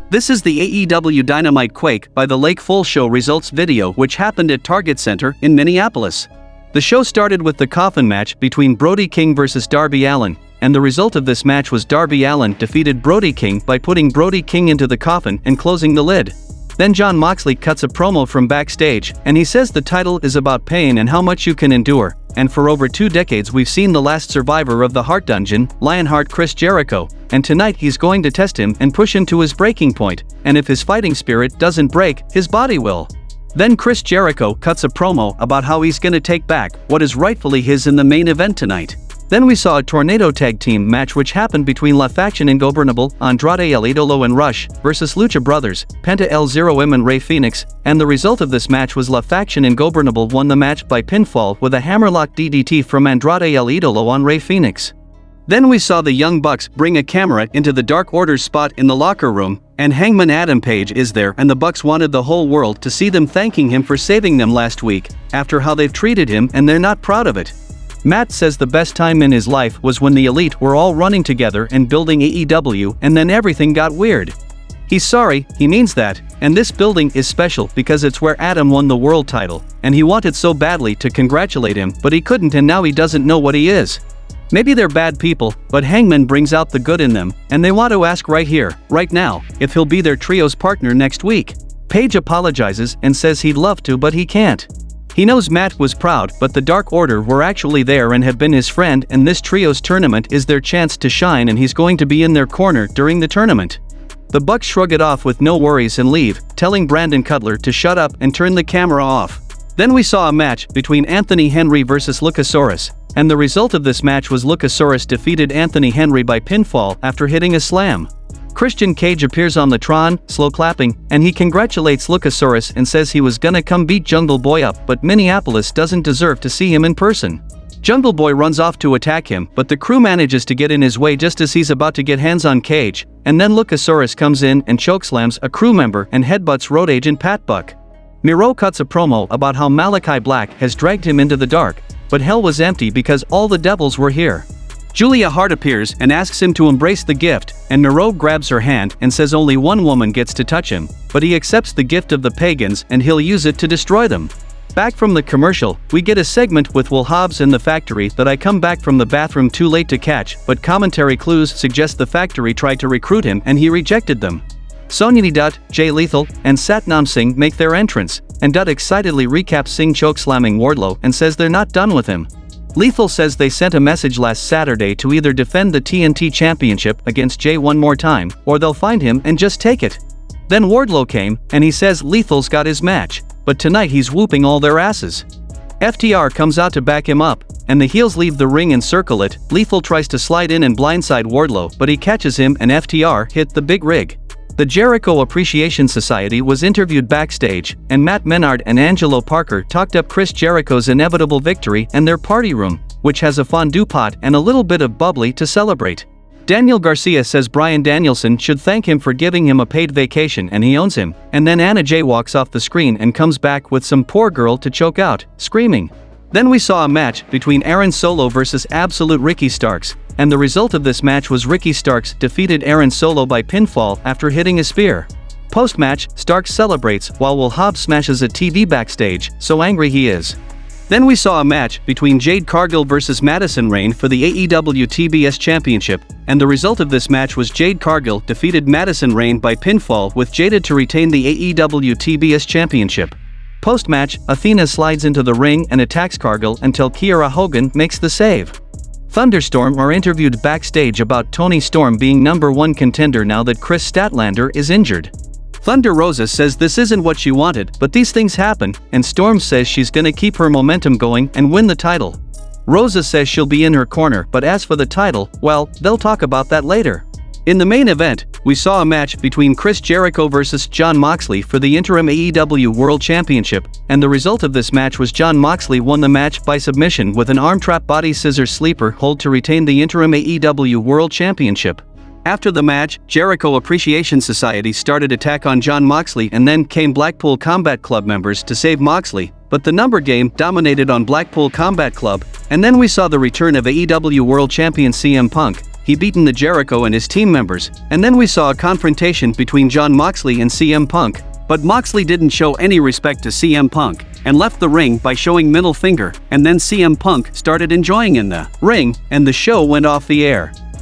This is the AEW Dynamite Quake by the Lake Full Show results video which happened at Target Center in Minneapolis. The show started with the Coffin match between Brody King vs Darby Allin, and the result of this match was Darby Allin defeated Brody King by putting Brody King into the coffin and closing the lid. Then Jon Moxley cuts a promo from backstage, and he says the title is about pain and how much you can endure, and for over 2 decades we've seen the last survivor of the Hart Dungeon, Lionheart Chris Jericho, and tonight he's going to test him and push him to his breaking point, and if his fighting spirit doesn't break, his body will. Then Chris Jericho cuts a promo about how he's gonna take back what is rightfully his in the main event tonight. Then we saw a tornado tag team match which happened between La Faction Ingobernable, Andrade El Idolo and Rush, versus Lucha Brothers, Penta El Zero M and Rey Fenix, and the result of this match was La Faction Ingobernable won the match by pinfall with a hammerlock DDT from Andrade El Idolo on Rey Fenix. Then we saw the Young Bucks bring a camera into the Dark Order's spot in the locker room, and Hangman Adam Page is there and the Bucks wanted the whole world to see them thanking him for saving them last week, after how they've treated him and they're not proud of it. Matt says the best time in his life was when the Elite were all running together and building AEW and then everything got weird. He's sorry, he means that, and this building is special because it's where Adam won the world title, and he wanted so badly to congratulate him but he couldn't and now he doesn't know what he is. Maybe they're bad people, but Hangman brings out the good in them, and they want to ask right here, right now, if he'll be their trio's partner next week. Page apologizes and says he'd love to but he can't. He knows Matt was proud but the Dark Order were actually there and have been his friend and this trio's tournament is their chance to shine and he's going to be in their corner during the tournament. The Bucks shrug it off with no worries and leave, telling Brandon Cutler to shut up and turn the camera off. Then we saw a match between Anthony Henry vs Luchasaurus, and the result of this match was Luchasaurus defeated Anthony Henry by pinfall after hitting a slam. Christian Cage appears on the Tron, slow clapping, and he congratulates Luchasaurus and says he was gonna come beat Jungle Boy up but Minneapolis doesn't deserve to see him in person. Jungle Boy runs off to attack him but the crew manages to get in his way just as he's about to get hands on Cage, and then Luchasaurus comes in and chokeslams a crew member and headbutts road agent Pat Buck. Miro cuts a promo about how Malachi Black has dragged him into the dark, but hell was empty because all the devils were here. Julia Hart appears and asks him to embrace the gift, and Miro grabs her hand and says only one woman gets to touch him, but he accepts the gift of the pagans and he'll use it to destroy them. Back from the commercial, we get a segment with Will Hobbs in the factory that I come back from the bathroom too late to catch, but commentary clues suggest the factory tried to recruit him and he rejected them. Sonny Dutt, Jay Lethal, and Satnam Singh make their entrance, and Dutt excitedly recaps Singh chokeslamming Wardlow and says they're not done with him. Lethal says they sent a message last Saturday to either defend the TNT Championship against Jay one more time, or they'll find him and just take it. Then Wardlow came, and he says Lethal's got his match, but tonight he's whooping all their asses. FTR comes out to back him up, and the heels leave the ring and circle it. Lethal tries to slide in and blindside Wardlow but he catches him and FTR hit the big rig. The Jericho Appreciation Society was interviewed backstage, and Matt Menard and Angelo Parker talked up Chris Jericho's inevitable victory and their party room, which has a fondue pot and a little bit of bubbly to celebrate. Daniel Garcia says Bryan Danielson should thank him for giving him a paid vacation and he owns him, and then Anna Jay walks off the screen and comes back with some poor girl to choke out, screaming. Then we saw a match between Aaron Solo vs Absolute Ricky Starks, and the result of this match was Ricky Starks defeated Aaron Solo by pinfall after hitting a spear. Post-match, Starks celebrates while Will Hobbs smashes a TV backstage, so angry he is. Then we saw a match between Jade Cargill vs Madison Rayne for the AEW TBS Championship, and the result of this match was Jade Cargill defeated Madison Rayne by pinfall with Jada to retain the AEW TBS Championship. Post-match, Athena slides into the ring and attacks Cargill until Kiera Hogan makes the save. Thunderstorm are interviewed backstage about Toni Storm being #1 contender now that Chris Statlander is injured. Thunder Rosa says this isn't what she wanted, but these things happen, and Storm says she's gonna keep her momentum going and win the title. Rosa says she'll be in her corner, but as for the title, well, they'll talk about that later. In the main event, we saw a match between Chris Jericho vs Jon Moxley for the interim AEW World Championship, and the result of this match was Jon Moxley won the match by submission with an arm trap body scissors sleeper hold to retain the interim AEW World Championship. After the match, Jericho Appreciation Society started attack on Jon Moxley and then came Blackpool Combat Club members to save Moxley, but the number game dominated on Blackpool Combat Club, and then we saw the return of AEW World Champion CM Punk. he beaten the Jericho and his team members, and then we saw a confrontation between Jon Moxley and CM Punk, but Moxley didn't show any respect to CM Punk, and left the ring by showing middle finger, and then CM Punk started enjoying in the ring, and the show went off the air.